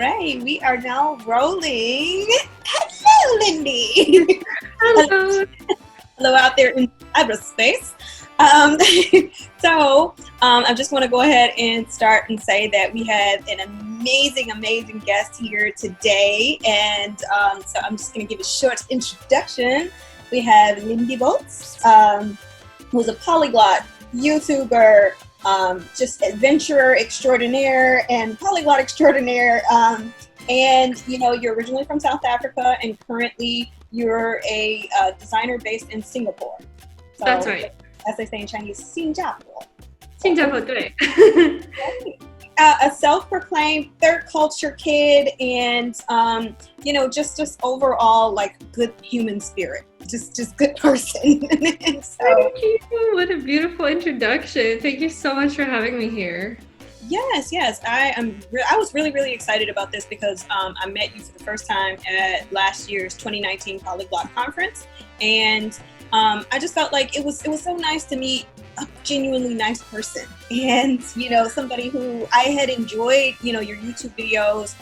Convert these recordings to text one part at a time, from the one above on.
right, we are now rolling. Hello, Lindy. Hello. Hello out there in cyberspace. Um, I just want to go ahead and start and say that we have an amazing guest here today. And so I'm just going to give a short introduction. We have Lindie Botes, who's a polyglot YouTuber, just adventurer extraordinaire and polyglot extraordinaire. And, you know, you're originally from South Africa and currently you're a designer based in Singapore. So, that's right. As they say in Chinese, 新加坡. 新加坡, 对. A self-proclaimed third culture kid and, you know, just overall like good human spirit. Just good person. And so, Thank you. What a beautiful introduction. Thank you so much for having me here. Yes. I was really excited about this because I met you for the first time at last year's 2019 Polyglot conference, and I just felt like it was so nice to meet a genuinely nice person, and you know, somebody who I had enjoyed, you know, your YouTube videos,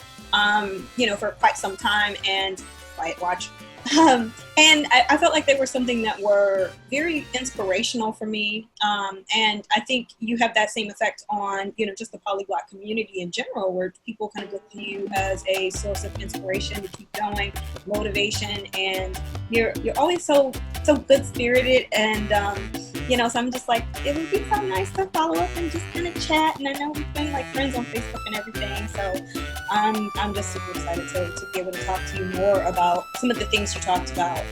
you know, for quite some time, and quiet watch. And I felt like they were something that were very inspirational for me. And I think you have that same effect on, you know, just the polyglot community in general, where people kind of look to you as a source of inspiration to keep going, motivation, and you're always so good spirited. And, you know, so I'm just like, it would be so nice to follow up and just kind of chat. And I know we've been like friends on Facebook and everything. So I'm just super excited to be able to talk to you more about some of the things you talked about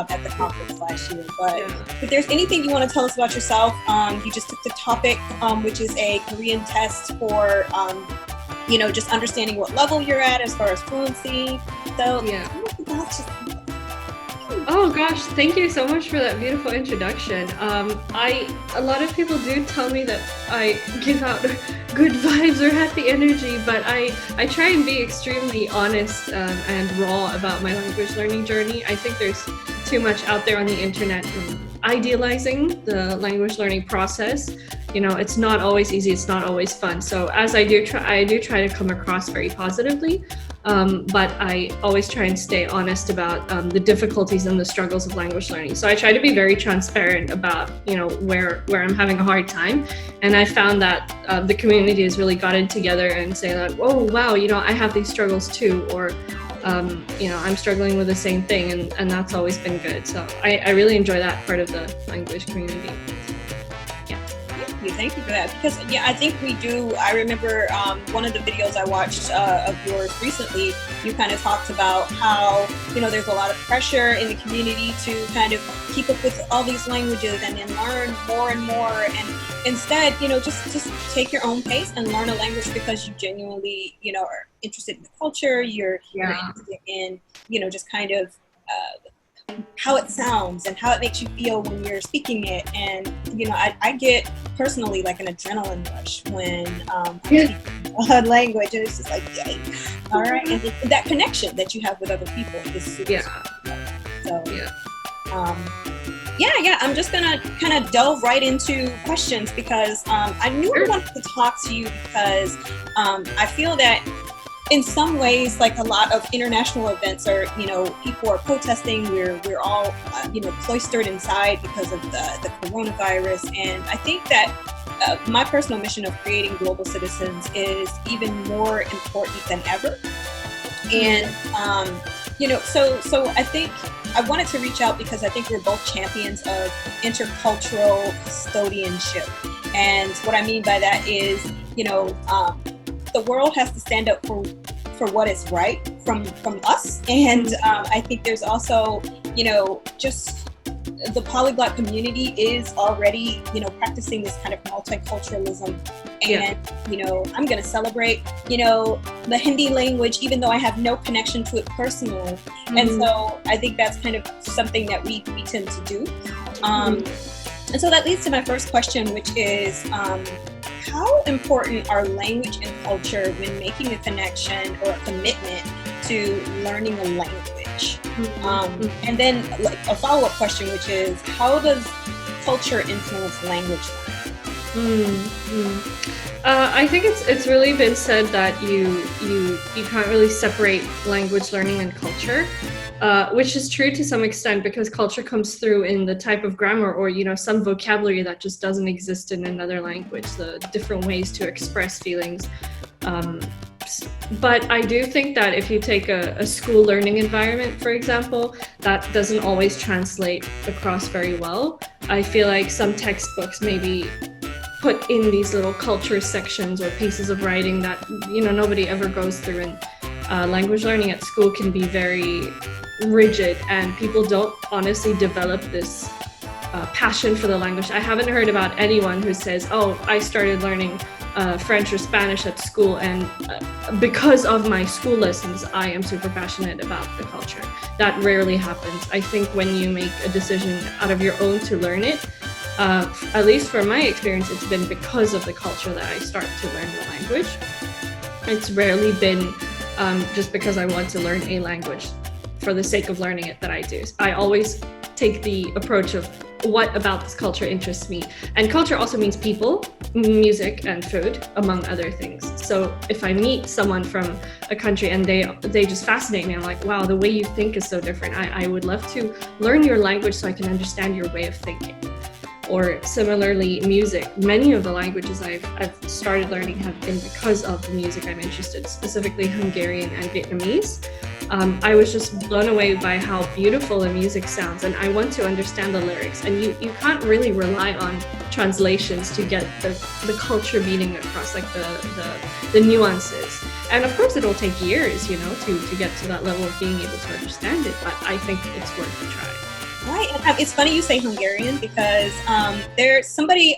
at the conference last year. But if there's anything you want to tell us about yourself, you just took the topic, which is a Korean test for, you know, just understanding what level you're at as far as fluency. So yeah. Oh gosh, thank you so much for that beautiful introduction. A lot of people do tell me that I give out good vibes or happy energy, but I try and be extremely honest and raw about my language learning journey. I think there's too much out there on the internet idealizing the language learning process. You know, it's not always easy, it's not always fun. So as I do try to come across very positively, but I always try and stay honest about the difficulties and the struggles of language learning. So I try to be very transparent about, you know, where I'm having a hard time. And I found that the community has really gotten together and say like, oh, wow, you know, I have these struggles too, or, you know, I'm struggling with the same thing, and that's always been good. So I really enjoy that part of the language community. Thank you for that, because yeah, I think we do. I remember one of the videos I watched of yours recently, you kind of talked about how, you know, there's a lot of pressure in the community to kind of keep up with all these languages and then learn more and more, and instead, you know, just take your own pace and learn a language because you genuinely, you know, are interested in the culture, you're interested in, you know, just kind of how it sounds and how it makes you feel when you're speaking it. And you know, I get personally like an adrenaline rush when I'm speaking a language, and it's just like, yay, all right. And that connection that you have with other people is super so I'm just gonna kind of delve right into questions, because I knew I wanted to talk to you because I feel that in some ways, like a lot of international events are, you know, people are protesting. We're all, you know, cloistered inside because of the coronavirus. And I think that my personal mission of creating global citizens is even more important than ever. And, you know, so I think I wanted to reach out because I think we're both champions of intercultural custodianship. And what I mean by that is, you know, the world has to stand up for what is right from us, and I think there's also, you know, just the polyglot community is already, you know, practicing this kind of multiculturalism, and you know, I'm gonna celebrate, you know, the Hindi language even though I have no connection to it personally, and so I think that's kind of something that we tend to do, and so that leads to my first question, which is, how important are language and culture when making a connection or a commitment to learning a language? And then like a follow-up question, which is, how does culture influence language learning? I think it's really been said that you can't really separate language learning and culture, which is true to some extent because culture comes through in the type of grammar or some vocabulary that just doesn't exist in another language, the different ways to express feelings. But I do think that if you take a school learning environment, for example, that doesn't always translate across very well. I feel like some textbooks maybe put in these little culture sections or pieces of writing that nobody ever goes through, and language learning at school can be very rigid and people don't honestly develop this passion for the language. I haven't heard about anyone who says, oh, I started learning French or Spanish at school, and because of my school lessons I am super passionate about the culture. That rarely happens. I think when you make a decision out of your own to learn it, at least from my experience, it's been because of the culture that I start to learn the language. It's rarely been just because I want to learn a language for the sake of learning it that I do. I always take the approach of what about this culture interests me. And culture also means people, music, and food, among other things. So if I meet someone from a country and they just fascinate me, I'm like, wow, the way you think is so different. I would love to learn your language so I can understand your way of thinking. Or similarly, music. Many of the languages I've started learning have been because of the music I'm interested, specifically Hungarian and Vietnamese. I was just blown away by how beautiful the music sounds, and I want to understand the lyrics. And you can't really rely on translations to get the culture meaning across, like the nuances. And of course, it'll take years, to get to that level of being able to understand it. But I think it's worth a try. Right. And it's funny you say Hungarian because there's somebody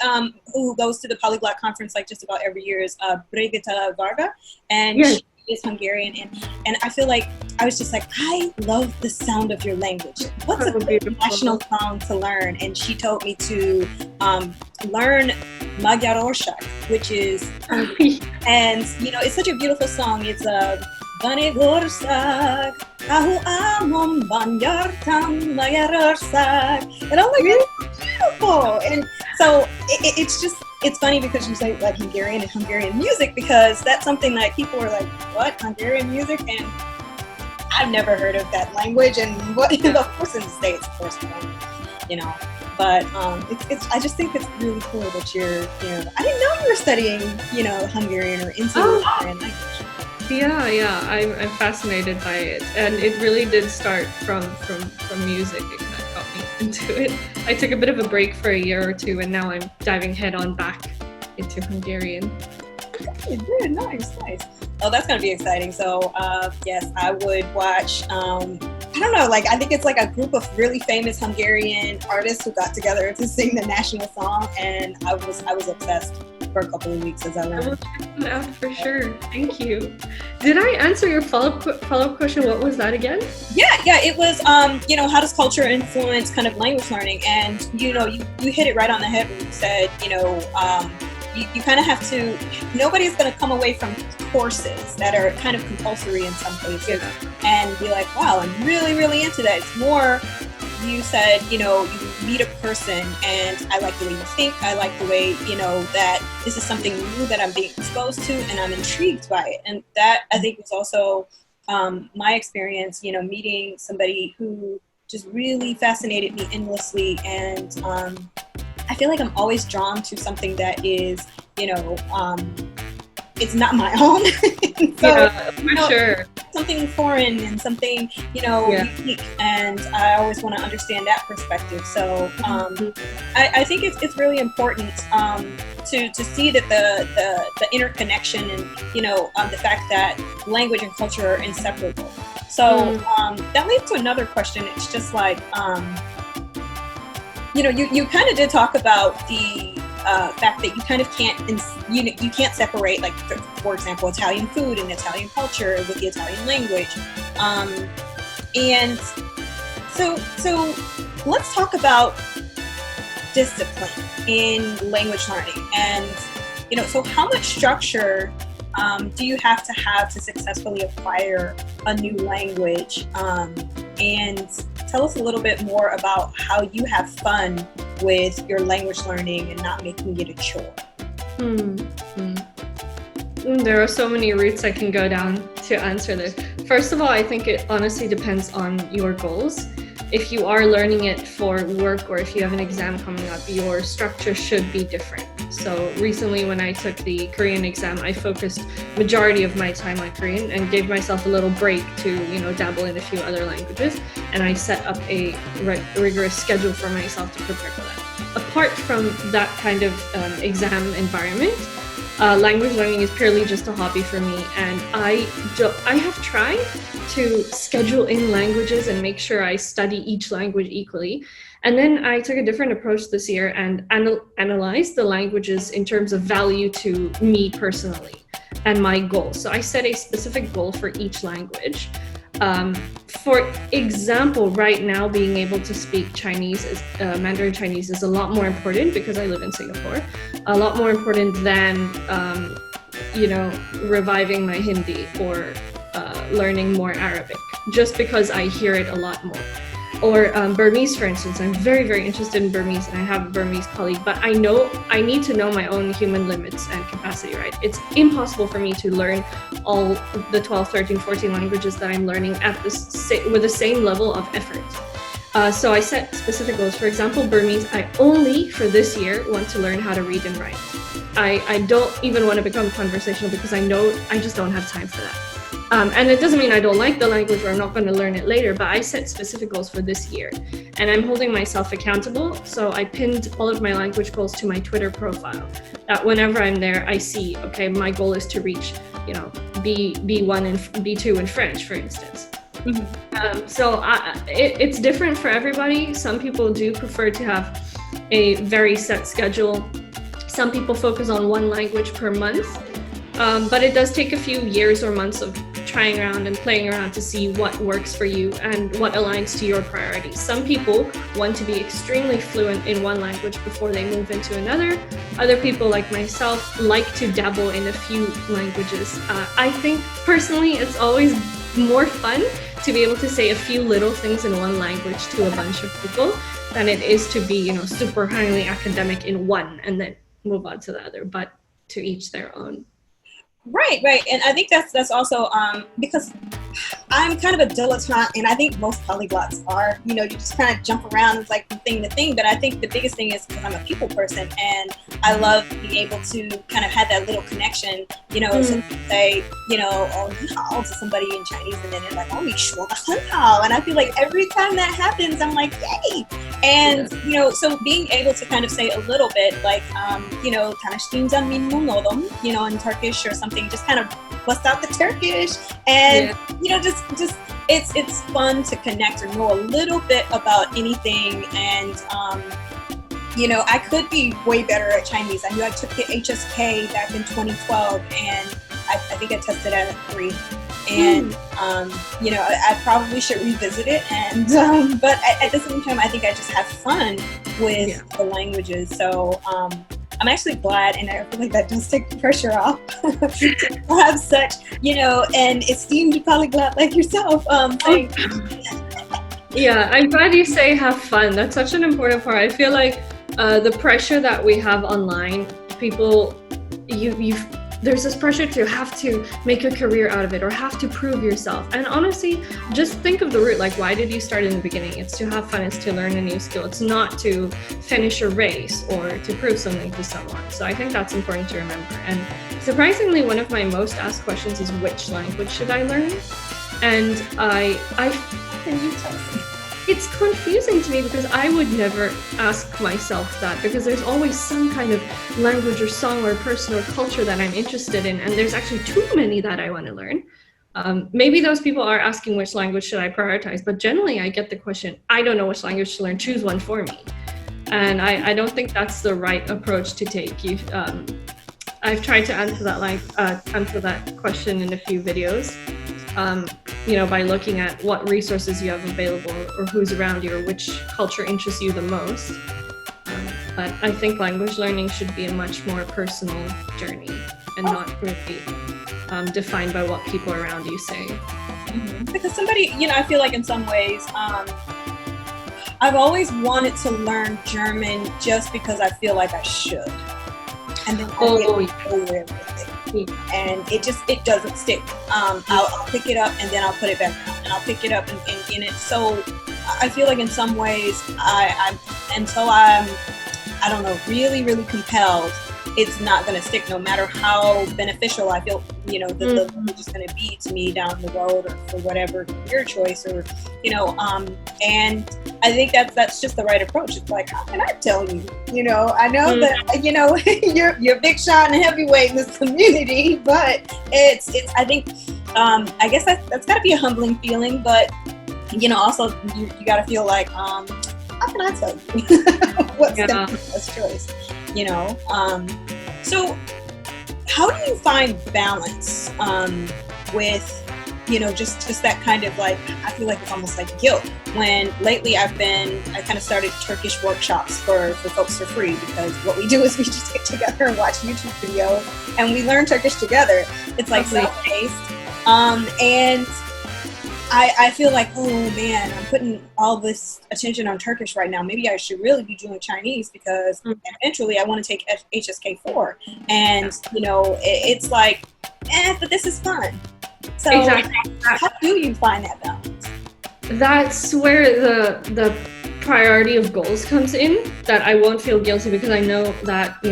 who goes to the Polyglot conference like just about every year is Brigitte Varga, and yes. She is Hungarian. And I feel like I was just like, I love the sound of your language. What's a good national song to learn? And she told me to learn Magyarország, which is Hungary. And, it's such a beautiful song. It's Magyarország, ahu álmom van jártam Magyarország. And I'm like, it's beautiful. And so it's funny because you say like Hungarian and Hungarian music, because that's something that people are like, what, Hungarian music? And I've never heard of that language. And what, of course in the States, of course, but I just think it's really cool that you're, I didn't know you were studying, Hungarian or into Hungarian language. Yeah, I'm fascinated by it, and it really did start from music. It kind of got me into it. I took a bit of a break for a year or two, and now I'm diving head on back into Hungarian. Good, nice. Oh, that's gonna be exciting. So, yes, I would watch. I don't know, I think it's like a group of really famous Hungarian artists who got together to sing the national song, and I was obsessed for a couple of weeks as I learned. I will check that out for sure. Thank you. Did I answer your follow-up question? What was that again? Yeah. It was, how does culture influence kind of language learning? And, you hit it right on the head when you said, you kind of have to, nobody's going to come away from courses that are kind of compulsory in some places and be like, wow, I'm really, really into that. It's more, you said, you meet a person and I like the way you think. I like the way, that this is something new that I'm being exposed to and I'm intrigued by it. And that I think was also my experience, meeting somebody who just really fascinated me endlessly. And I feel like I'm always drawn to something that is, it's not my own. So, for sure. Something foreign and something, unique. And I always want to understand that perspective. So I think it's really important to see that the interconnection and, the fact that language and culture are inseparable. So that leads to another question. It's just like, you kind of did talk about the fact that you kind of can't, you can't separate, like, for example, Italian food and Italian culture with the Italian language. And so let's talk about discipline in language learning. And, so how much structure do you have to successfully acquire a new language? And tell us a little bit more about how you have fun with your language learning and not making it a chore. There are so many routes I can go down to answer this. First of all, I think it honestly depends on your goals. If you are learning it for work or if you have an exam coming up, your structure should be different. So recently when I took the Korean exam, I focused majority of my time on Korean and gave myself a little break to, dabble in a few other languages. And I set up a rigorous schedule for myself to prepare for that. Apart from that kind of exam environment, language learning is purely just a hobby for me, and I have tried to schedule in languages and make sure I study each language equally. And then I took a different approach this year and analyzed the languages in terms of value to me personally and my goals. So I set a specific goal for each language. For example, right now, being able to speak Mandarin Chinese is a lot more important because I live in Singapore. A lot more important than, reviving my Hindi or learning more Arabic, just because I hear it a lot more. Or Burmese, for instance. I'm very, very interested in Burmese, and I have a Burmese colleague, but I know I need to know my own human limits and capacity, right? It's impossible for me to learn all the 12, 13, 14 languages that I'm learning with the same level of effort. So I set specific goals. For example, Burmese, I only, for this year, want to learn how to read and write. I don't even want to become conversational because I know I just don't have time for that. And it doesn't mean I don't like the language or I'm not going to learn it later, but I set specific goals for this year and I'm holding myself accountable. So I pinned all of my language goals to my Twitter profile. That whenever I'm there, I see, okay, my goal is to reach, B1 and B2 in French, for instance. Mm-hmm. It's different for everybody. Some people do prefer to have a very set schedule. Some people focus on one language per month. But it does take a few years or months of trying around and playing around to see what works for you and what aligns to your priorities. Some people want to be extremely fluent in one language before they move into another. Other people, like myself, like to dabble in a few languages. I think personally it's always more fun to be able to say a few little things in one language to a bunch of people than it is to be, super highly academic in one and then move on to the other, but to each their own. Right. And I think that's also because I'm kind of a dilettante, and I think most polyglots are, you just kind of jump around, it's like from thing to thing. But I think the biggest thing is because I'm a people person and I love being able to kind of have that little connection, so say, oh, ni hao to somebody in Chinese, and then they're like, oh, ni shuo de hen hao. And I feel like every time that happens, I'm like, yay. And, so being able to kind of say a little bit like, tanashtinja min nodom, in Turkish or something, just kind of bust out the Turkish and, just it's fun to connect or know a little bit about anything. And, I could be way better at Chinese. I knew I took the HSK back in 2012 and I think I tested at a 3. And, I probably should revisit it. And, but at the same time, I think I just have fun with the languages. So, I'm actually glad, and I feel like that does take the pressure off to have such, an esteemed polyglot like yourself. Yeah, I'm glad you say have fun. That's such an important part. I feel like the pressure that we have online, people, there's this pressure to have to make a career out of it or have to prove yourself. And honestly, just think of the root. Like, why did you start in the beginning? It's to have fun. It's to learn a new skill. It's not to finish a race or to prove something to someone. So I think that's important to remember. And surprisingly, one of my most asked questions is, which language should I learn? And Can you tell me? It's confusing to me because I would never ask myself that, because there's always some kind of language or song or person or culture that I'm interested in, and there's actually too many that I want to learn. Maybe those people are asking which language should I prioritize, but generally I get the question, I don't know which language to learn, choose one for me. And I don't think that's the right approach to take. I've tried to answer that question in a few videos. By looking at what resources you have available or who's around you or which culture interests you the most. But I think language learning should be a much more personal journey and not really defined by what people around you say. Mm-hmm. Because somebody, I feel like in some ways, I've always wanted to learn German just because I feel like I should. And then I get nowhere with it. and it doesn't stick. I'll pick it up and then I'll put it back down, and I'll pick it up and it's so, I feel like in some ways until I'm, I don't know, really, really compelled, it's not going to stick, no matter how beneficial I feel, the language is going to be to me down the road, or for whatever career choice, or, and I think that's just the right approach. It's like, how can I tell you? I know that, you're big shot and heavyweight in this community, but it's I think, I guess that's got to be a humbling feeling, but, also you got to feel like, how can I tell you what's the best choice? So how do you find balance with, just that kind of like, I feel like it's almost like guilt, when lately I kind of started Turkish workshops for folks for free, because what we do is we just get together and watch YouTube videos and we learn Turkish together. It's like self-paced. And I feel like, oh man, I'm putting all this attention on Turkish right now. Maybe I should really be doing Chinese, because eventually I want to take HSK4. And, it's like, but this is fun. So how do you find that balance? That's where the priority of goals comes in, that I won't feel guilty, because I know that,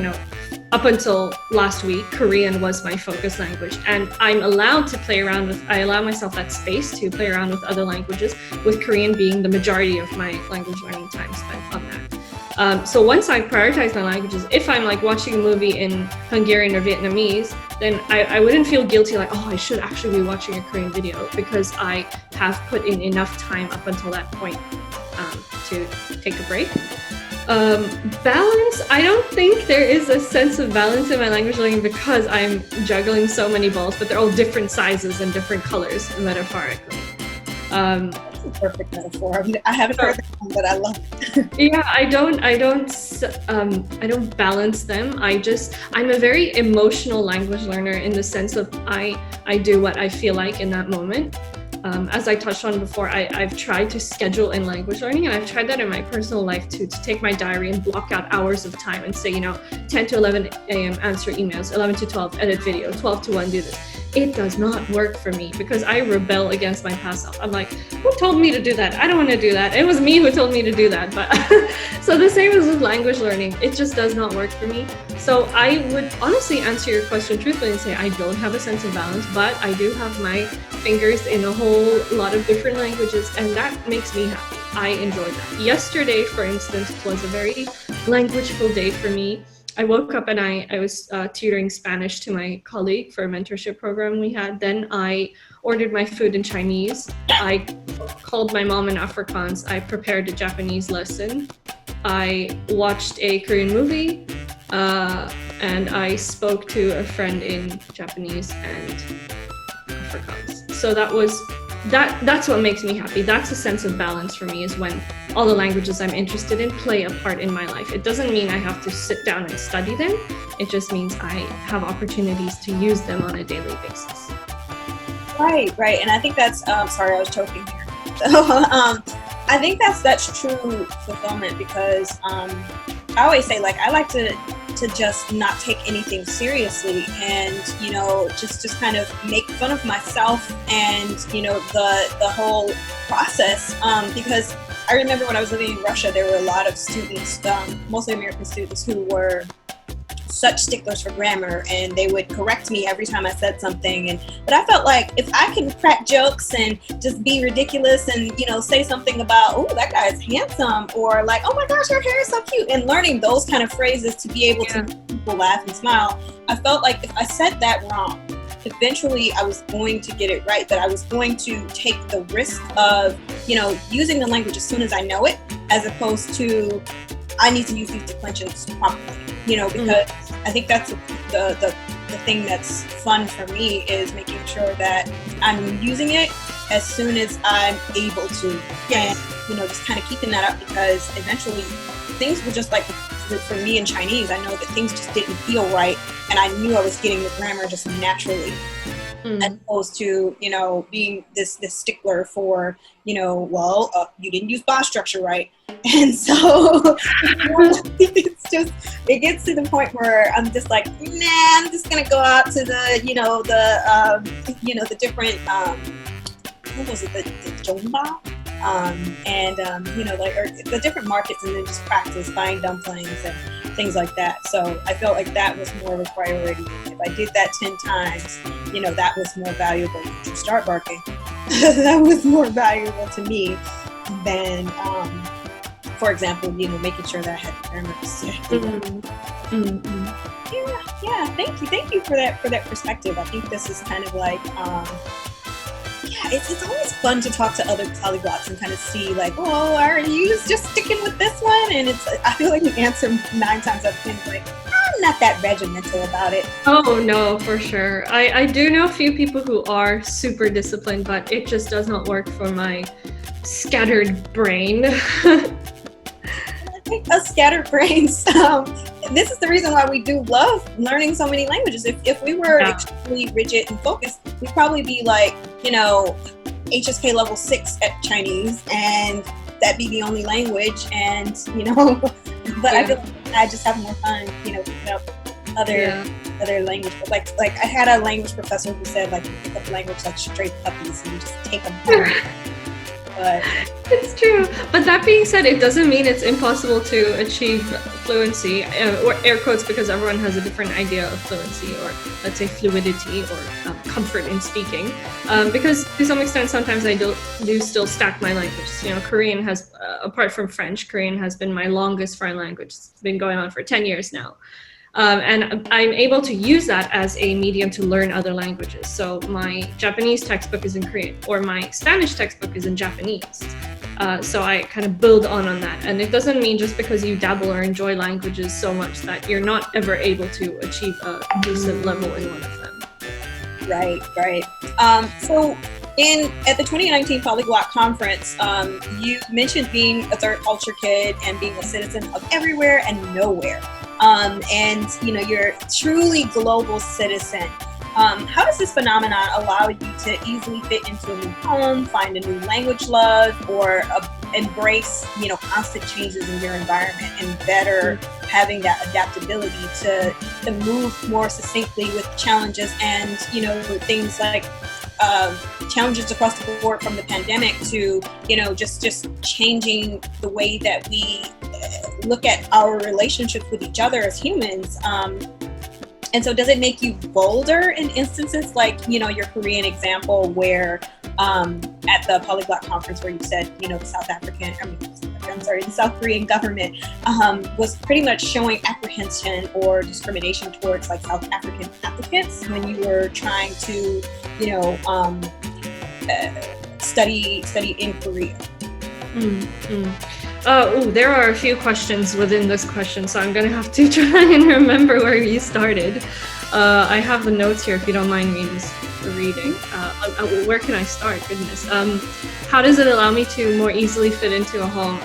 up until last week, Korean was my focus language, and I'm allowed to play around with, I allow myself that space to play around with other languages, with Korean being the majority of my language learning time spent on that. So once I prioritize my languages, if I'm like watching a movie in Hungarian or Vietnamese, then I wouldn't feel guilty like, oh, I should actually be watching a Korean video, because I have put in enough time up until that point to take a break. Balance, I don't think there is a sense of balance in my language learning, because I'm juggling so many balls, but they're all different sizes and different colors, metaphorically. That's a perfect metaphor. I haven't heard that one, but I love it. Yeah, I don't balance them. I'm a very emotional language learner, in the sense of I do what I feel like in that moment. As I touched on before, I've tried to schedule in language learning, and I've tried that in my personal life too, to take my diary and block out hours of time and say, 10 to 11 a.m. answer emails, 11 to 12 edit video, 12 to 1 do this. It does not work for me, because I rebel against my past self. I'm like, who told me to do that? I don't want to do that. It was me who told me to do that. But so the same as with language learning, it just does not work for me. So I would honestly answer your question truthfully and say I don't have a sense of balance, but I do have my fingers in a whole lot of different languages, and that makes me happy. I enjoyed that. Yesterday, for instance, was a very languageful day for me. I woke up and I was tutoring Spanish to my colleague for a mentorship program we had. Then I ordered my food in Chinese. I called my mom in Afrikaans. I prepared a Japanese lesson. I watched a Korean movie, and I spoke to a friend in Japanese and Afrikaans. So that's what makes me happy. That's a sense of balance for me, is when all the languages I'm interested in play a part in my life. It doesn't mean I have to sit down and study them. It just means I have opportunities to use them on a daily basis. Right. And I think that's, sorry, I was choking here. So, I think that's true fulfillment, because I always say, like, I like to just not take anything seriously, and just kind of make fun of myself and the whole process, because I remember when I was living in Russia, there were a lot of students, mostly American students, who were such sticklers for grammar, and they would correct me every time I said something. But I felt like if I can crack jokes and just be ridiculous and say something about, oh, that guy is handsome, or like, oh my gosh, your hair is so cute, and learning those kind of phrases to be able to make people laugh and smile, I felt like if I said that wrong, eventually I was going to get it right, that I was going to take the risk of using the language as soon as I know it, as opposed to I need to use these declensions properly, because I think that's the thing that's fun for me, is making sure that I'm using it as soon as I'm able to, and just kind of keeping that up, because eventually things were just like, for me in Chinese, I know that things just didn't feel right, and I knew I was getting the grammar just naturally, as opposed to being this stickler for you didn't use boss structure right, and so it gets to the point where I'm just like, nah, I'm just gonna go out to the the different what was it, the Jomba, or the different markets, and then just practice buying dumplings and things like that. So I felt like that was more of a priority. If I did that 10 times, that was more valuable to start barking. That was more valuable to me than, for example, making sure that I had grammars. Yeah. Thank you for that perspective. I think this is kind of like, it's always fun to talk to other polyglots and kind of see like, oh, are you just sticking with this one? And I feel like the answer 9 times out of 10 is like, I'm not that regimental about it. Oh no, for sure. I do know a few people who are super disciplined, but it just does not work for my scattered brain. Us scattered brains. This is the reason why we do love learning so many languages. If we were extremely rigid and focused, we'd probably be like, HSK level 6 at Chinese, and that'd be the only language. And but I feel like I just have more fun, picking up other language. But like I had a language professor who said like, you pick up language like straight puppies, and you just take them home. But it's true. But that being said, it doesn't mean it's impossible to achieve fluency, or air quotes, because everyone has a different idea of fluency, or let's say fluidity, or comfort in speaking. Because to some extent, sometimes I do still stack my languages. Korean has, apart from French, Korean has been my longest foreign language. It's been going on for 10 years now. And I'm able to use that as a medium to learn other languages. So my Japanese textbook is in Korean, or my Spanish textbook is in Japanese. So I kind of build on that. And it doesn't mean just because you dabble or enjoy languages so much that you're not ever able to achieve a decent level in one of them. Right. So at the 2019 Polyglot Conference, you mentioned being a third culture kid and being a citizen of everywhere and nowhere. And you're a truly global citizen. How does this phenomenon allow you to easily fit into a new home, find a new language love, or embrace constant changes in your environment, and better having that adaptability to move more succinctly with challenges and things like challenges across the board, from the pandemic to just changing the way that we look at our relationships with each other as humans. And so does it make you bolder in instances like your Korean example, where at the Polyglot Conference, where you said the South Korean government was pretty much showing apprehension or discrimination towards like South African applicants when you were trying to study in Korea? There are a few questions within this question, so I'm going to have to try and remember where you started. I have the notes here, if you don't mind me just reading. Where can I start? Goodness. How does it allow me to more easily fit into a home?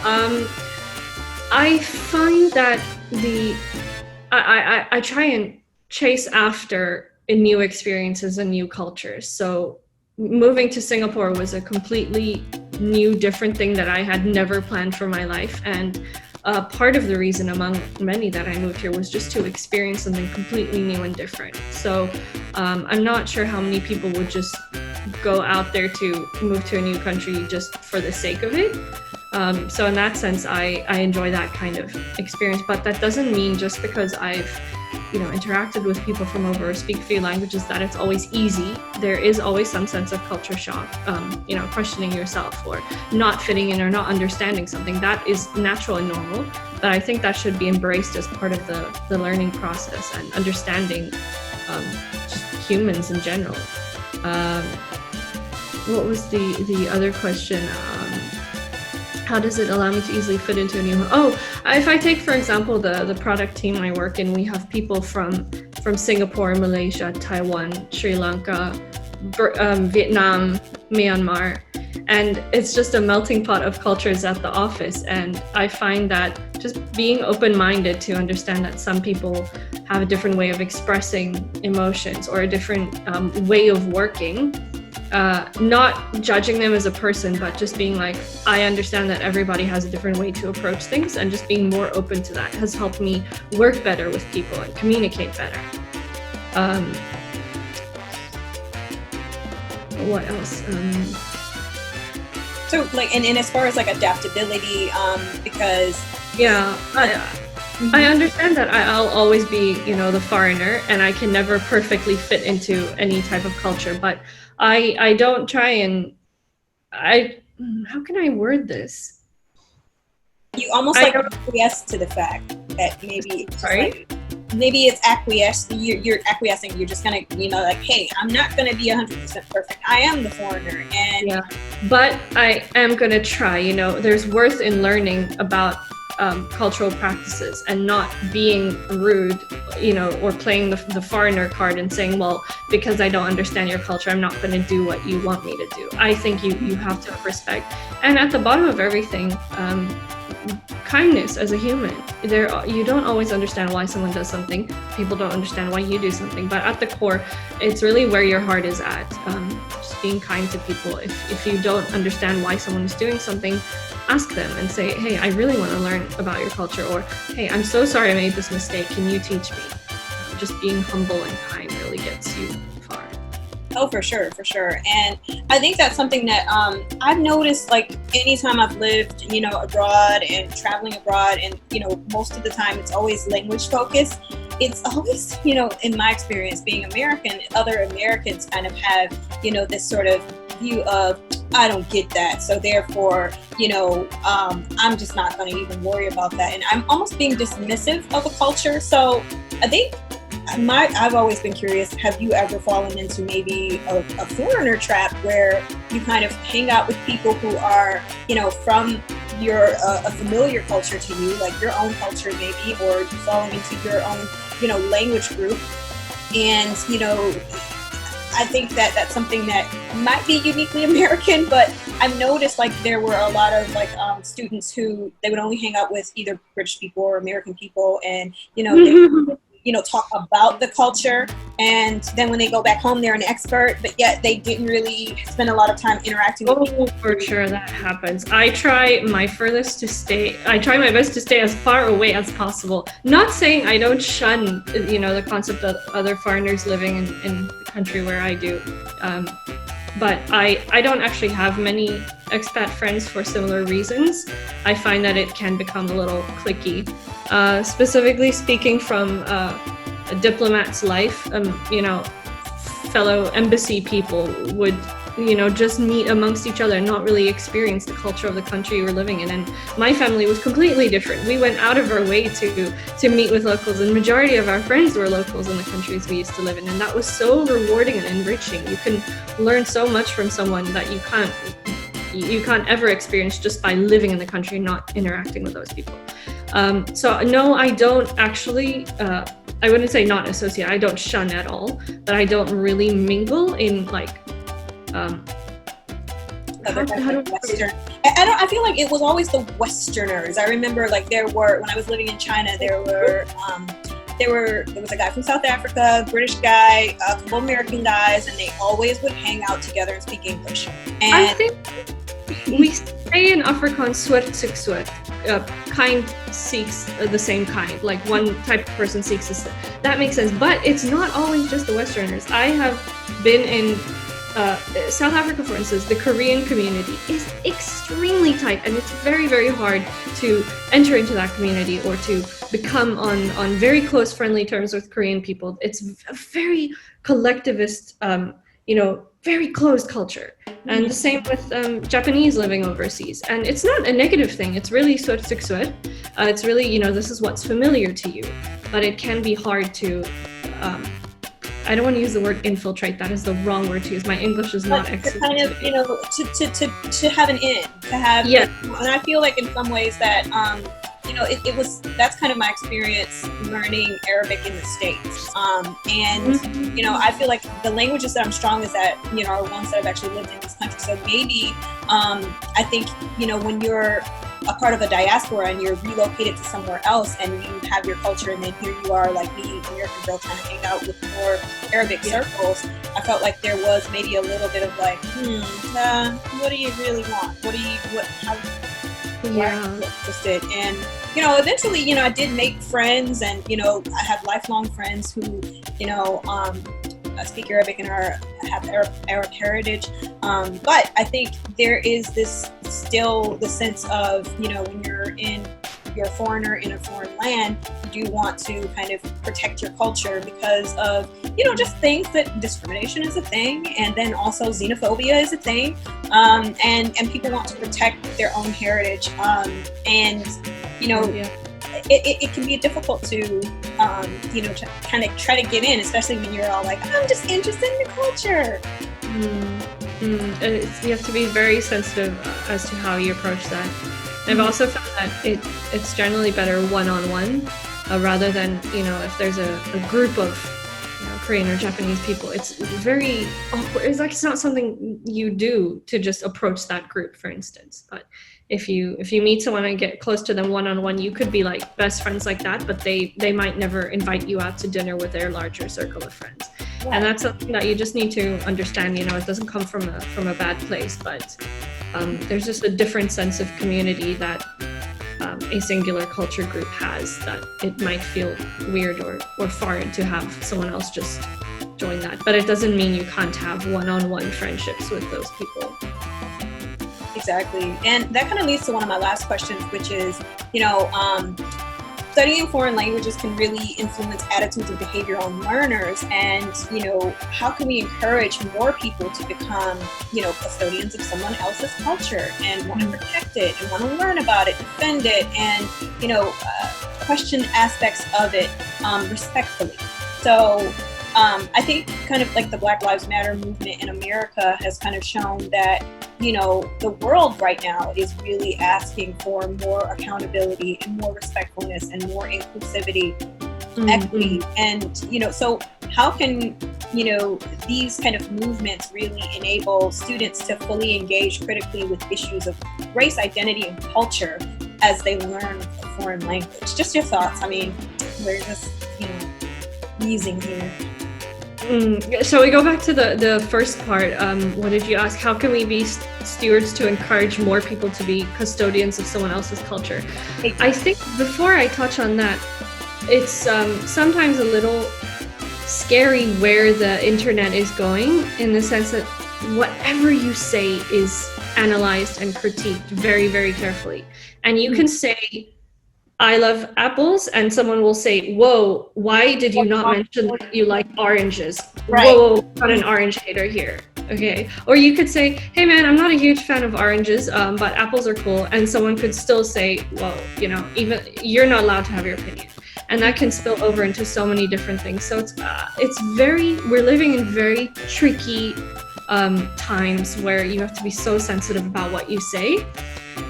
I find that I try and chase after new experiences and new cultures. So moving to Singapore was a completely new, different thing that I had never planned for my life. And part of the reason among many that I moved here was just to experience something completely new and different. So I'm not sure how many people would just go out there to move to a new country just for the sake of it. So in that sense, I enjoy that kind of experience. But that doesn't mean just because I've interacted with people from over or speak a few languages that it's always easy. There is always some sense of culture shock, questioning yourself or not fitting in or not understanding something. That is natural and normal, but I think that should be embraced as part of the learning process and understanding just humans in general. What was the other question? How does it allow me to easily fit into a new home? If I take, for example, the product team I work in, we have people from Singapore, Malaysia, Taiwan, Sri Lanka, Vietnam, Myanmar, and it's just a melting pot of cultures at the office. And I find that just being open-minded to understand that some people have a different way of expressing emotions or a different way of working not judging them as a person, but just being like, I understand that everybody has a different way to approach things, and just being more open to that has helped me work better with people and communicate better. What else? So like, and as far as like adaptability, because I understand that I'll always be, the foreigner, and I can never perfectly fit into any type of culture, but I don't try and how can I word this? You almost like acquiesce to the fact that maybe it's maybe it's you're acquiescing, you're just gonna, like, hey, I'm not gonna be 100% perfect. I am the foreigner, and but I am gonna try. There's worth in learning about cultural practices and not being rude, or playing the foreigner card and saying, well, because I don't understand your culture, I'm not going to do what you want me to do. I think you have to have respect. And at the bottom of everything, kindness as a human. You don't always understand why someone does something. People don't understand why you do something. But at the core, it's really where your heart is at. Just being kind to people. If you don't understand why someone is doing something, ask them and say, hey, I really want to learn about your culture, or hey, I'm so sorry I made this mistake, can you teach me? Just being humble and kind really gets you far. Oh, for sure. And I think that's something that I've noticed, like, anytime I've lived, abroad and traveling abroad, and, most of the time it's always language focused. It's always, in my experience being American, other Americans kind of have, this sort of view of, I don't get that, so therefore, I'm just not going to even worry about that. And I'm almost being dismissive of a culture. So I think I've always been curious, have you ever fallen into maybe a foreigner trap where you kind of hang out with people who are, from a familiar culture to you, like your own culture maybe, or you falling into your own, language group, and, I think that that's something that might be uniquely American, but I've noticed, like, there were a lot of, like, students who they would only hang out with either British people or American people, and, they talk about the culture, and then when they go back home, they're an expert, but yet they didn't really spend a lot of time interacting with people. For sure, that happens. I try my best to stay as far away as possible. Not saying I don't shun, the concept of other foreigners living in the country where I do, but I don't actually have many expat friends for similar reasons. I find that it can become a little cliquey. Specifically speaking from a diplomat's life, fellow embassy people would, just meet amongst each other and not really experience the culture of the country we're living in. And my family was completely different. We went out of our way to meet with locals, and majority of our friends were locals in the countries we used to live in. And that was so rewarding and enriching. You can learn so much from someone that you can't ever experience just by living in the country and not interacting with those people. So no, I don't actually, I wouldn't say not associate, I don't shun at all, but I don't really mingle in, like, I feel like it was always the Westerners. I remember, like, when I was living in China, there was a guy from South Africa, British guy, a couple American guys, and they always would hang out together and speak English. And I think we say in Afrikaans, soort soek soort. Kind seeks the same kind, like one type of person seeks this. That makes sense, but it's not always just the Westerners. I have been in South Africa, for instance. The Korean community is extremely tight, and it's very, very hard to enter into that community or to become on very close friendly terms with Korean people. It's a very collectivist, very closed culture. And the same with Japanese living overseas. And it's not a negative thing. It's really soort soek soort. It's really, this is what's familiar to you. But it can be hard to, I don't want to use the word infiltrate. That is the wrong word to use. My English is not excellent. Kind of, to have an in, to have, yeah. And I feel like in some ways that, that's kind of my experience learning Arabic in the States. I feel like the languages that I'm strongest at, are ones that I've actually lived in this country. So maybe, I think, when you're a part of a diaspora and you're relocated to somewhere else and you have your culture, and then here you are, like me, American girl, trying to hang out with more Arabic circles. I felt like there was maybe a little bit of like, what do you really want? How are you interested? And, you know, eventually, you know, I did make friends, and, you know, I have lifelong friends who, you know, speak Arabic and have Arab heritage. But I think there is this still the sense of, you know, when you're a foreigner in a foreign land, you do want to kind of protect your culture because of, you know, just things that discrimination is a thing, and then also xenophobia is a thing, and people want to protect their own heritage, and, you know, it can be difficult to, you know, to kind of try to get in, especially when you're all like, I'm just interested in the culture. You have to be very sensitive as to how you approach that. I've also found that it's generally better one-on-one rather than, you know, if there's a group of, you know, Korean or Japanese people, it's very awkward. It's like, it's not something you do to just approach that group, for instance. But if you meet someone and get close to them one-on-one, you could be like best friends like that, but they might never invite you out to dinner with their larger circle of friends. Yeah. And that's something that you just need to understand. You know, it doesn't come from a bad place, but there's just a different sense of community that a singular culture group has, that it might feel weird or foreign to have someone else just join that. But it doesn't mean you can't have one-on-one friendships with those people. Exactly. And that kind of leads to one of my last questions, which is, you know, studying foreign languages can really influence attitudes and behavior on learners. And, you know, how can we encourage more people to become, you know, custodians of someone else's culture and want to protect it and want to learn about it, defend it, and, you know, question aspects of it respectfully. So I think kind of like the Black Lives Matter movement in America has kind of shown that, you know, the world right now is really asking for more accountability and more respectfulness and more inclusivity, equity. And, you know, so how can, you know, these kind of movements really enable students to fully engage critically with issues of race, identity, and culture as they learn a foreign language? Just your thoughts. I mean, we're just, you know, musing here. So we go back to the first part. What did you ask? How can we be stewards to encourage more people to be custodians of someone else's culture? I think before I touch on that, it's sometimes a little scary where the internet is going, in the sense that whatever you say is analyzed and critiqued very, very carefully. And you can say, I love apples, and someone will say, whoa, why did you not mention that you like oranges? Right. Whoa, got an orange hater here. Okay. Or you could say, hey man, I'm not a huge fan of oranges, but apples are cool. And someone could still say, well, you know, even you're not allowed to have your opinion. And that can spill over into so many different things. So we're living in very tricky times where you have to be so sensitive about what you say.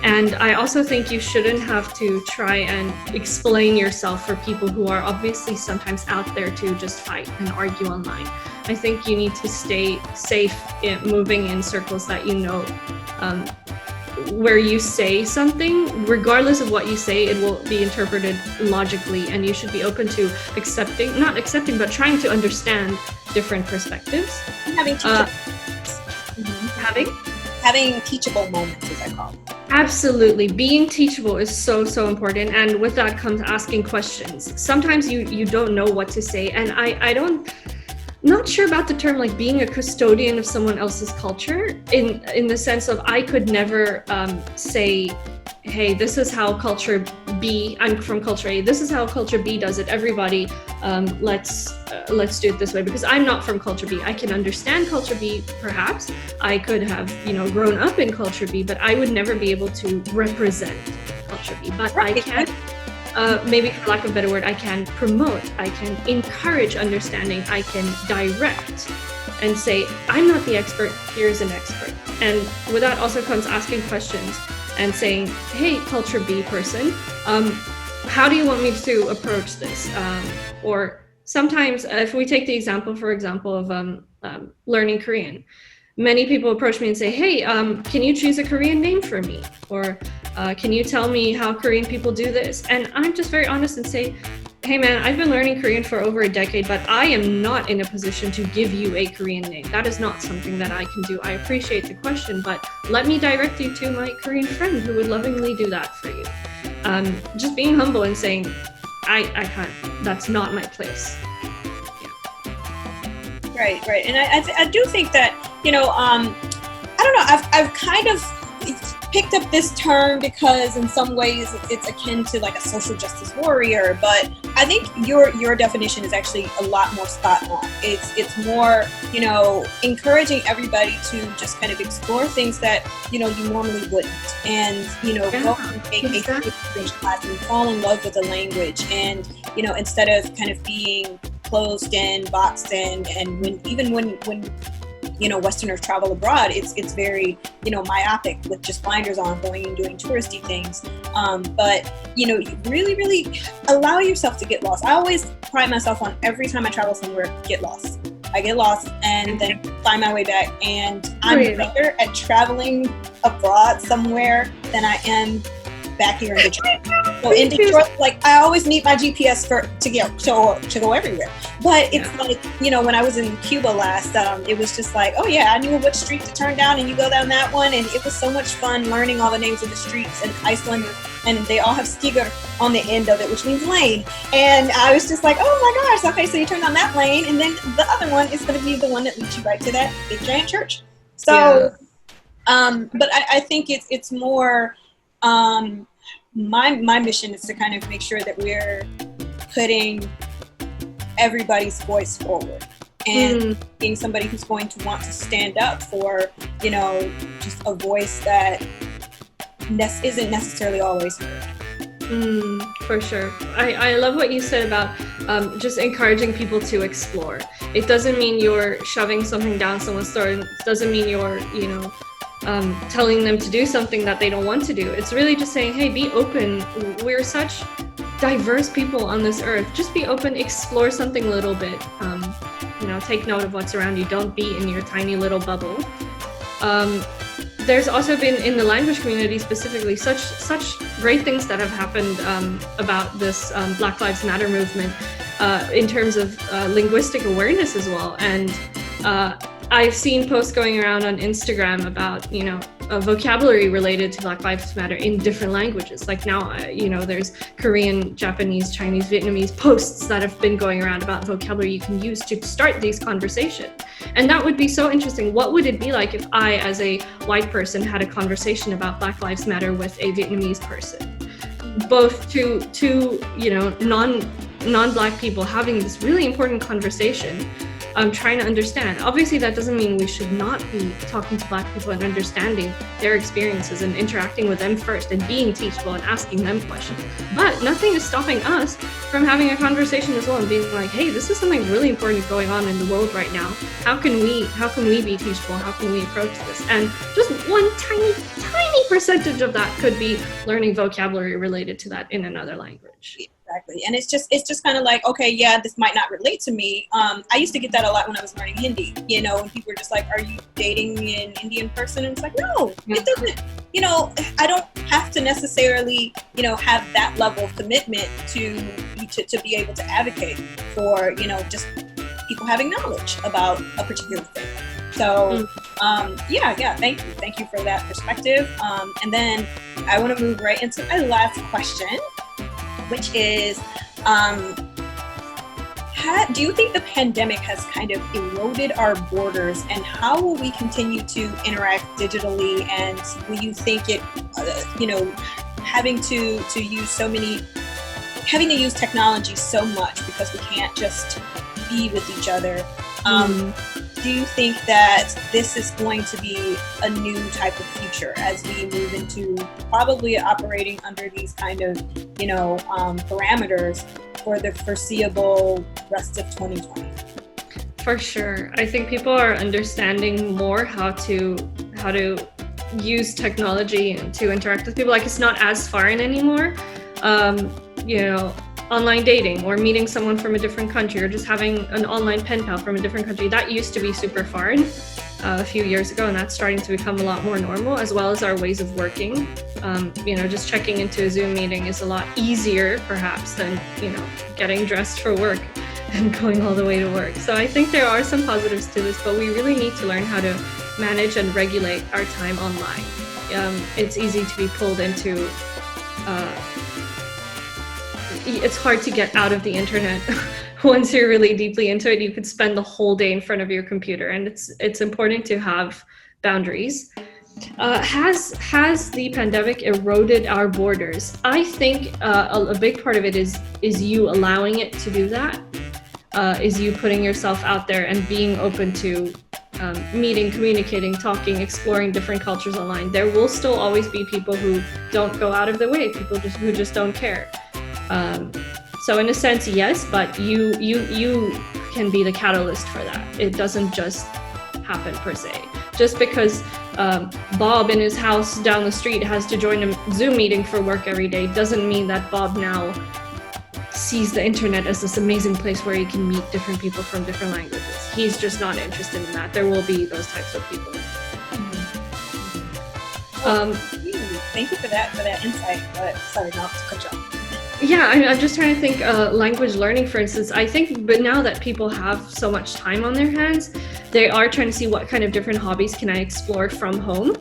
And I also think you shouldn't have to try and explain yourself for people who are obviously sometimes out there to just fight and argue online. I think you need to stay safe moving in circles that you know, where you say something, regardless of what you say, it will be interpreted logically, and you should be open to not accepting, but trying to understand different perspectives. Having teachable moments, as I call them. Absolutely. Being teachable is so, so important. And with that comes asking questions. Sometimes you don't know what to say. And not sure about the term, like being a custodian of someone else's culture, in the sense of I could never say, hey, this is how culture B, I'm from culture A, this is how culture B does it. Everybody, let's do it this way, because I'm not from culture B. I can understand culture B, perhaps. I could have, you know, grown up in culture B, but I would never be able to represent culture B. But I can, maybe for lack of a better word, I can promote, I can encourage understanding, I can direct and say, I'm not the expert, here's an expert. And with that also comes asking questions and saying, hey, culture B person, how do you want me to approach this? Or sometimes if we take the example, for example, of learning Korean, many people approach me and say, hey, can you choose a Korean name for me? Or can you tell me how Korean people do this? And I'm just very honest and say, hey man, I've been learning Korean for over a decade, but I am not in a position to give you a Korean name. That is not something that I can do. I appreciate the question, but let me direct you to my Korean friend who would lovingly do that for you. Just being humble and saying, I can't, that's not my place. Right. And I do think that, I don't know, I've kind of picked up this term because in some ways it's akin to like a social justice warrior, but I think your definition is actually a lot more spot on. It's more, encouraging everybody to just kind of explore things that, you normally wouldn't, and, go and take a English class and fall in love with the language, and, instead of kind of being closed in, boxed in, and when Westerners travel abroad, it's very, myopic with just blinders on, going and doing touristy things. But, you really, really allow yourself to get lost. I always pride myself on every time I travel somewhere, get lost. I get lost and then find my way back. And I'm better at traveling abroad somewhere than I am back here in Detroit. So in Detroit, like, I always need my GPS to go everywhere. But it's like, when I was in Cuba last, it was just like, oh yeah, I knew which street to turn down, and you go down that one, and it was so much fun learning all the names of the streets in Iceland, and they all have stiger on the end of it, which means lane. And I was just like, oh my gosh, okay, so you turn down that lane, and then the other one is going to be the one that leads you right to that big giant church. So, but I think it's more. My mission is to kind of make sure that we're putting everybody's voice forward, and being somebody who's going to want to stand up for, just a voice that isn't necessarily always heard. For sure. I love what you said about just encouraging people to explore. It doesn't mean you're shoving something down someone's throat. It doesn't mean you're, telling them to do something that they don't want to do. It's really just saying, hey, be open. We're such diverse people on this earth. Just be open, explore something a little bit. Take note of what's around you. Don't be in your tiny little bubble. There's also been, in the language community specifically, such great things that have happened about this Black Lives Matter movement in terms of linguistic awareness as well. And I've seen posts going around on Instagram about, a vocabulary related to Black Lives Matter in different languages. Like now, there's Korean, Japanese, Chinese, Vietnamese posts that have been going around about vocabulary you can use to start these conversations. And that would be so interesting. What would it be like if I, as a white person, had a conversation about Black Lives Matter with a Vietnamese person? Both two non-Black people having this really important conversation. Trying to understand. Obviously, that doesn't mean we should not be talking to Black people and understanding their experiences and interacting with them first and being teachable and asking them questions. But nothing is stopping us from having a conversation as well and being like, hey, this is something really important going on in the world right now. How can we be teachable? How can we approach this? And just one tiny percentage of that could be learning vocabulary related to that in another language. Exactly. And it's just kind of like, okay, yeah, this might not relate to me. I used to get that a lot when I was learning Hindi, when people were just like, are you dating an Indian person? And it's like, no, it doesn't, I don't have to necessarily, have that level of commitment to be able to advocate for, just people having knowledge about a particular thing. So, thank you for that perspective. And then I want to move right into my last question, which is, do you think the pandemic has kind of eroded our borders, and how will we continue to interact digitally? And will you think it, having to use technology so much because we can't just be with each other? Do you think that this is going to be a new type of future as we move into probably operating under these kind of, parameters for the foreseeable rest of 2020? For sure. I think people are understanding more how to use technology and to interact with people. Like, it's not as foreign anymore. Online dating or meeting someone from a different country or just having an online pen pal from a different country, that used to be super foreign. a few years ago, and that's starting to become a lot more normal, as well as our ways of working. Just checking into a Zoom meeting is a lot easier perhaps than, getting dressed for work and going all the way to work. So I think there are some positives to this, but we really need to learn how to manage and regulate our time online. It's easy to be pulled into, it's hard to get out of the internet. Once you're really deeply into it, you could spend the whole day in front of your computer, and it's important to have boundaries. Has the pandemic eroded our borders? I think a big part of it is you allowing it to do that. Is you putting yourself out there and being open to meeting, communicating, talking, exploring different cultures online. There will still always be people who don't go out of the way, people who just don't care. So in a sense, yes, but you can be the catalyst for that. It doesn't just happen per se. Just because Bob in his house down the street has to join a Zoom meeting for work every day doesn't mean that Bob now sees the internet as this amazing place where he can meet different people from different languages. He's just not interested in that. There will be those types of people. Thank you for that insight. Sorry, not to cut you off. Yeah, I'm just trying to think language learning, for instance. I think, but now that people have so much time on their hands, they are trying to see what kind of different hobbies can I explore from home.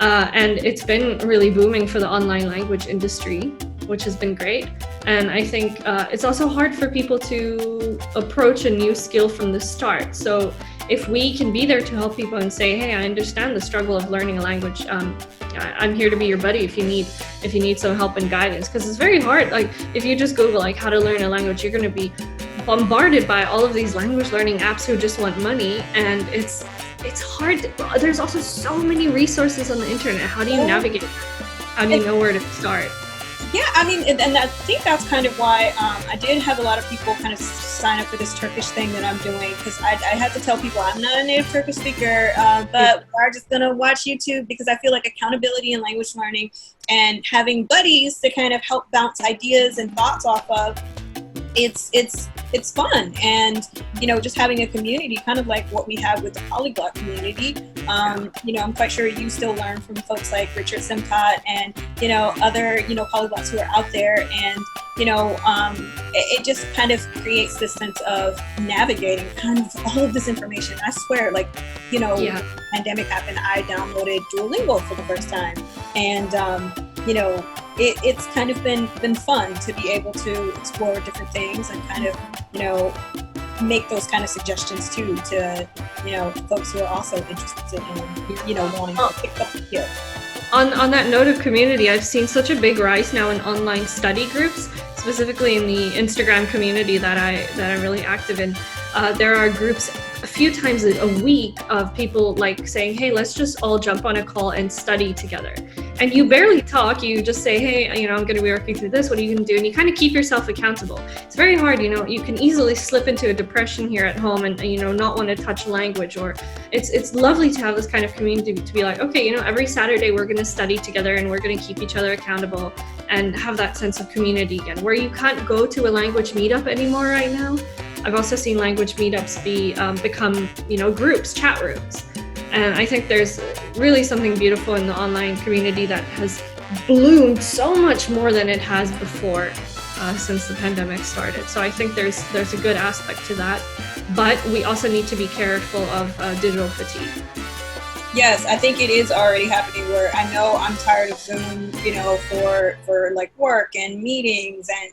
And it's been really booming for the online language industry, which has been great. And I think it's also hard for people to approach a new skill from the start. So if we can be there to help people and say, hey, I understand the struggle of learning a language. I'm here to be your buddy if you need some help and guidance, because it's very hard. Like if you just Google like how to learn a language, you're going to be bombarded by all of these language learning apps who just want money, and it's hard. There's also so many resources on the internet. How do you navigate? How do you know where to start? Yeah, I mean, and I think that's kind of why I did have a lot of people kind of sign up for this Turkish thing that I'm doing, because I had to tell people I'm not a native Turkish speaker, but we're just going to watch YouTube, because I feel like accountability in language learning and having buddies to kind of help bounce ideas and thoughts off of, it's fun. And, just having a community, kind of like what we have with the Polyglot community. I'm quite sure you still learn from folks like Richard Simcott and, other, polyglots who are out there. And, it just kind of creates this sense of navigating kind of all of this information. I swear, pandemic happened, I downloaded Duolingo for the first time. And, it's kind of been fun to be able to explore different things and kind of, make those kind of suggestions too to, folks who are also interested in, wanting to pick up the skill. On that note of community, I've seen such a big rise now in online study groups, specifically in the Instagram community that I'm really active in. There are groups a few times a week of people like saying, hey, let's just all jump on a call and study together. And you barely talk, you just say, hey, I'm going to be working through this, what are you going to do? And you kind of keep yourself accountable. It's very hard, you can easily slip into a depression here at home and, not want to touch language. Or it's lovely to have this kind of community to be like, okay, every Saturday we're going to study together and we're going to keep each other accountable and have that sense of community again, where you can't go to a language meetup anymore right now. I've also seen language meetups become, groups, chat rooms. And I think there's really something beautiful in the online community that has bloomed so much more than it has before since the pandemic started. So I think there's a good aspect to that. But we also need to be careful of digital fatigue. Yes, I think it is already happening, where I know I'm tired of Zoom, for like work and meetings and,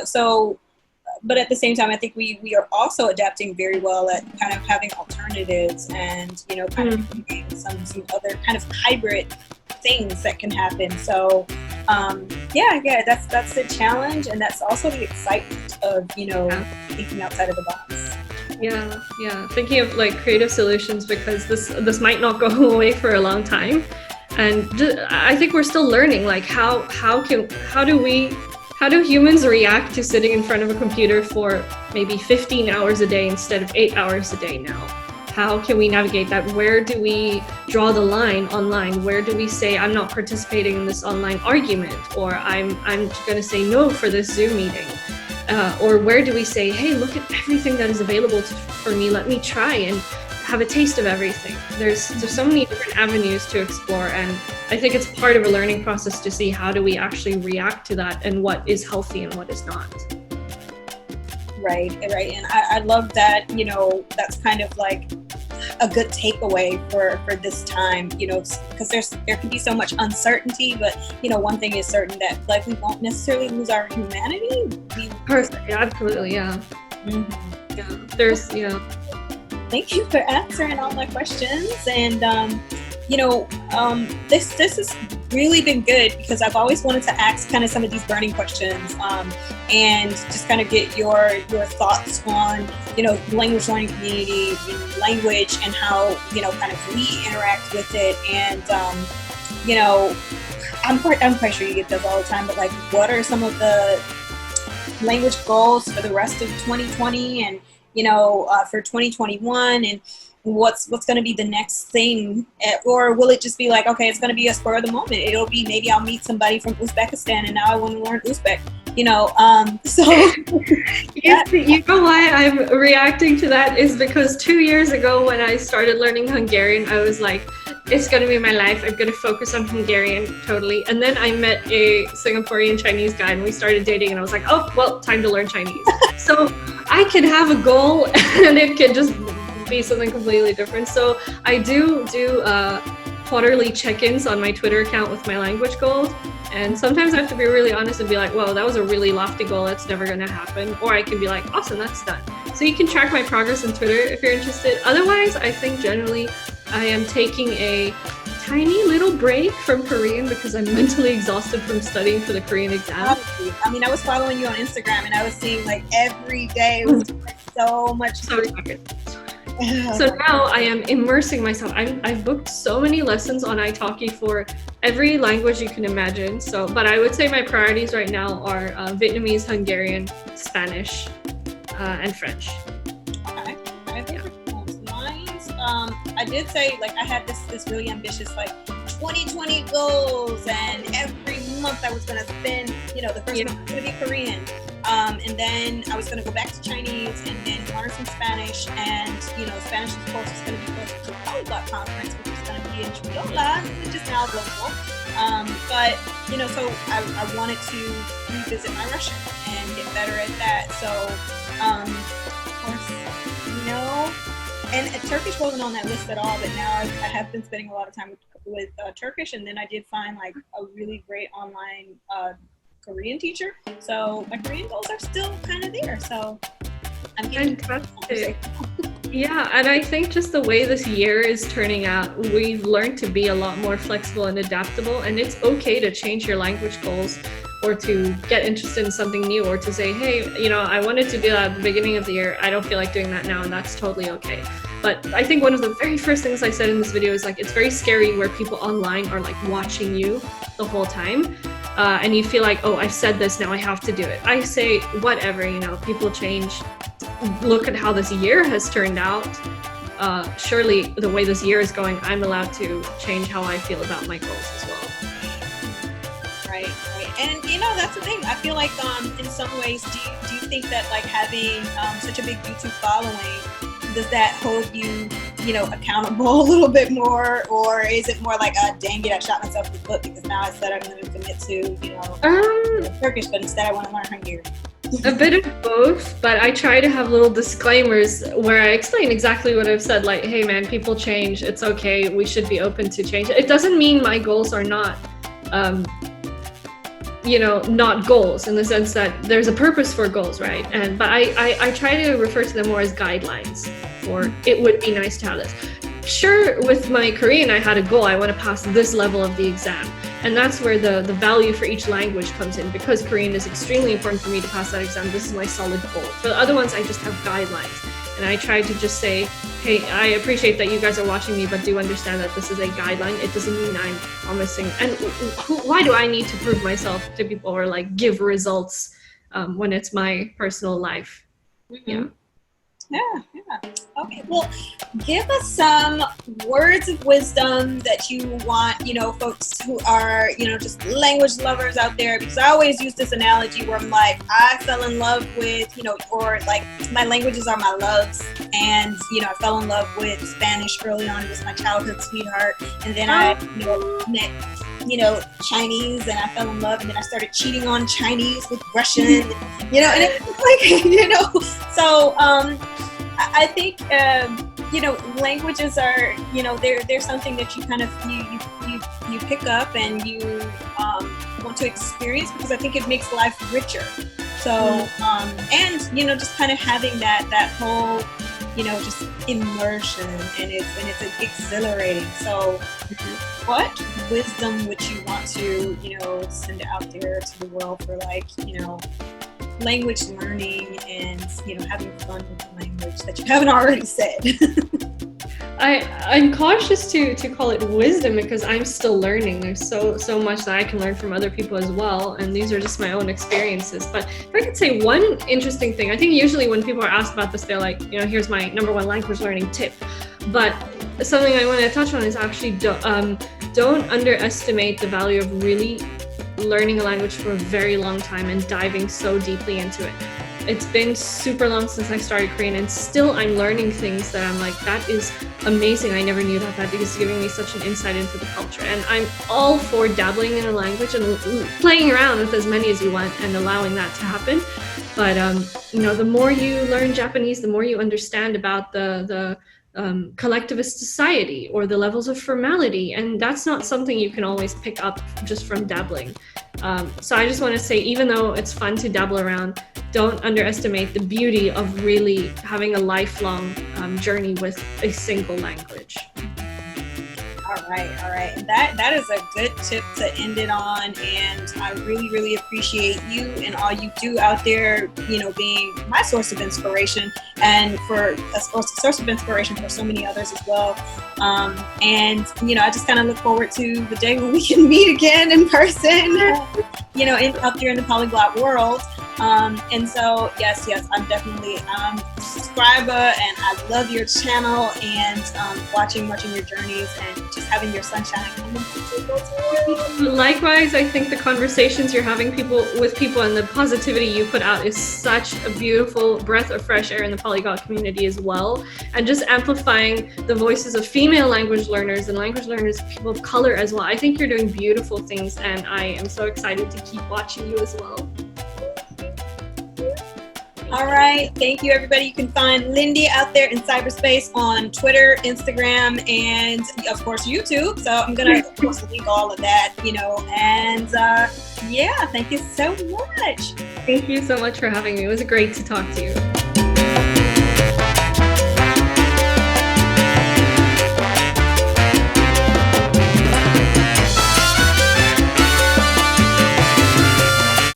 so. But at the same time, I think we are also adapting very well at kind of having alternatives and, kind of doing some other kind of hybrid things that can happen. So, that's the challenge. And that's also the excitement of, thinking outside of the box. Yeah. Thinking of like creative solutions, because this might not go away for a long time. And I think we're still learning, like how do humans react to sitting in front of a computer for maybe 15 hours a day instead of 8 hours a day now? How can we navigate that? Where do we draw the line online? Where do we say, I'm not participating in this online argument, or I'm going to say no for this Zoom meeting? Or where do we say, hey, look at everything that is available for me. Let me try. And have a taste of everything. There's so many different avenues to explore, and I think it's part of a learning process to see how do we actually react to that and what is healthy and what is not. Right. And I love that, you know, that's kind of like a good takeaway for this time, you know, because there can be so much uncertainty, but, you know, one thing is certain, that like we won't necessarily lose our humanity. Personally, absolutely, yeah. Mm-hmm. Yeah. There's, you know. Thank you for answering all my questions, and you know, this has really been good, because I've always wanted to ask kind of some of these burning questions, and just kind of get your thoughts on, you know, language learning community, you know, language, and how, you know, kind of we interact with it, and you know, I'm quite sure you get those all the time, but like, what are some of the language goals for the rest of 2020, and you know, for 2021, and what's going to be the next thing, or will it just be like, okay, it's going to be a spur of the moment? It'll be, maybe I'll meet somebody from Uzbekistan and now I want to learn Uzbek, you know. So you know why I'm reacting to that is because 2 years ago when I started learning Hungarian, I was like, it's going to be my life. I'm going to focus on Hungarian totally. And then I met a Singaporean Chinese guy and we started dating, and I was like, oh, well, time to learn Chinese. So I can have a goal and it can just be something completely different. So I do quarterly check-ins on my Twitter account with my language goals. And sometimes I have to be really honest and be like, whoa, that was a really lofty goal. That's never going to happen. Or I can be like, awesome, that's done. So you can track my progress on Twitter if you're interested. Otherwise, I think generally I am taking a tiny little break from Korean because I'm mentally exhausted from studying for the Korean exam. I mean, I was following you on Instagram and I was seeing like every day it was like so much. So now I am immersing myself. I've booked so many lessons on italki for every language you can imagine. So, but I would say my priorities right now are Vietnamese, Hungarian, Spanish, and French. Okay. Yeah. I did say, like, I had this really ambitious, like, 2020 goals, and every month I was going to spend, you know, the first month was going to be Korean. And then I was going to go back to Chinese and then learn some Spanish. And, you know, Spanish, of course, is going to be close to the Polyglot conference, which is going to be in Chiola, which is now global. But, you know, so I wanted to revisit my Russian and get better at that. So, of course, you know, and Turkish wasn't on that list at all, but now I have been spending a lot of time with Turkish. And then I did find, like, a really great online Korean teacher, so my Korean goals are still kind of there. So I'm getting fantastic. Yeah, and I think just the way this year is turning out, we've learned to be a lot more flexible and adaptable, and it's okay to change your language goals or to get interested in something new, or to say, hey, you know, I wanted to do that at the beginning of the year, I don't feel like doing that now, and that's totally okay. But I think one of the very first things I said in this video is, like, it's very scary where people online are like watching you the whole time. And you feel like, oh, I've said this, now I have to do it. I say, whatever, you know, people change. Look at how this year has turned out. Surely the way this year is going, I'm allowed to change how I feel about my goals as well. Right. And, you know, that's the thing. I feel like in some ways, do you think that, like, having such a big YouTube following, does that hold you, you know, accountable a little bit more, or is it more like, dang it, I shot myself in the foot because now I said I'm going to commit to, you know, Turkish, but instead I want to learn Hungarian? A bit of both, but I try to have little disclaimers where I explain exactly what I've said, like, hey man, people change, it's okay, we should be open to change. It doesn't mean my goals are not, you know, not goals, in the sense that there's a purpose for goals, right? But I try to refer to them more as guidelines, or it would be nice to have this. Sure, with my Korean, I had a goal. I want to pass this level of the exam. And that's where the value for each language comes in. Because Korean is extremely important for me to pass that exam, this is my solid goal. For the other ones, I just have guidelines. And I try to just say, hey, I appreciate that you guys are watching me, but do understand that this is a guideline. It doesn't mean I'm promising. And why do I need to prove myself to people, or like give results when it's my personal life? Mm-hmm. Yeah. Okay. Well, give us some words of wisdom that you want, folks who are, just language lovers out there. Because I always use this analogy where I'm like, I fell in love with, or like my languages are my loves. And, I fell in love with Spanish early on. It was my childhood sweetheart. And then I, met Chinese, and I fell in love, and then I started cheating on Chinese with Russian, and it's like, so I think languages are, they're something that you kind of you pick up and you want to experience, because I think it makes life richer. So and just kind of having that whole just immersion, and it's exhilarating. So what wisdom would you want to send out there to the world for, like, language learning and having fun with the language that you haven't already said? I'm cautious to call it wisdom, because I'm still learning. There's so much that I can learn from other people as well, and these are just my own experiences. But if I could say one interesting thing, I think usually when people are asked about this, they're like, here's my number one language learning tip. But something I want to touch on is actually don't underestimate the value of really learning a language for a very long time and diving so deeply into it. It's been super long since I started Korean, and still I'm learning things that I'm like, that is amazing. I never knew that. That is giving me such an insight into the culture. And I'm all for dabbling in a language and playing around with as many as you want and allowing that to happen. But the more you learn Japanese, the more you understand about the collectivist society or the levels of formality, and that's not something you can always pick up just from dabbling. So I just want to say, even though it's fun to dabble around, don't underestimate the beauty of really having a lifelong journey with a single language. All right. That is a good tip to end it on, and I really, really appreciate you and all you do out there, being my source of inspiration, and for a source of inspiration for so many others as well. And I just kind of look forward to the day when we can meet again in person, out there in the polyglot world. And so, yes, I'm definitely a subscriber, and I love your channel, and watching your journeys, and just having your sunshine. Likewise, I think the conversations you're having with people and the positivity you put out is such a beautiful breath of fresh air in the polyglot community as well, and just amplifying the voices of female language learners and language learners, people of color as well. I think you're doing beautiful things, and I am so excited to keep watching you as well. All right. Thank you, everybody. You can find Lindy out there in cyberspace on Twitter, Instagram, and of course, YouTube. So I'm going to, of course, link all of that, and thank you so much. Thank you so much for having me. It was great to talk to you.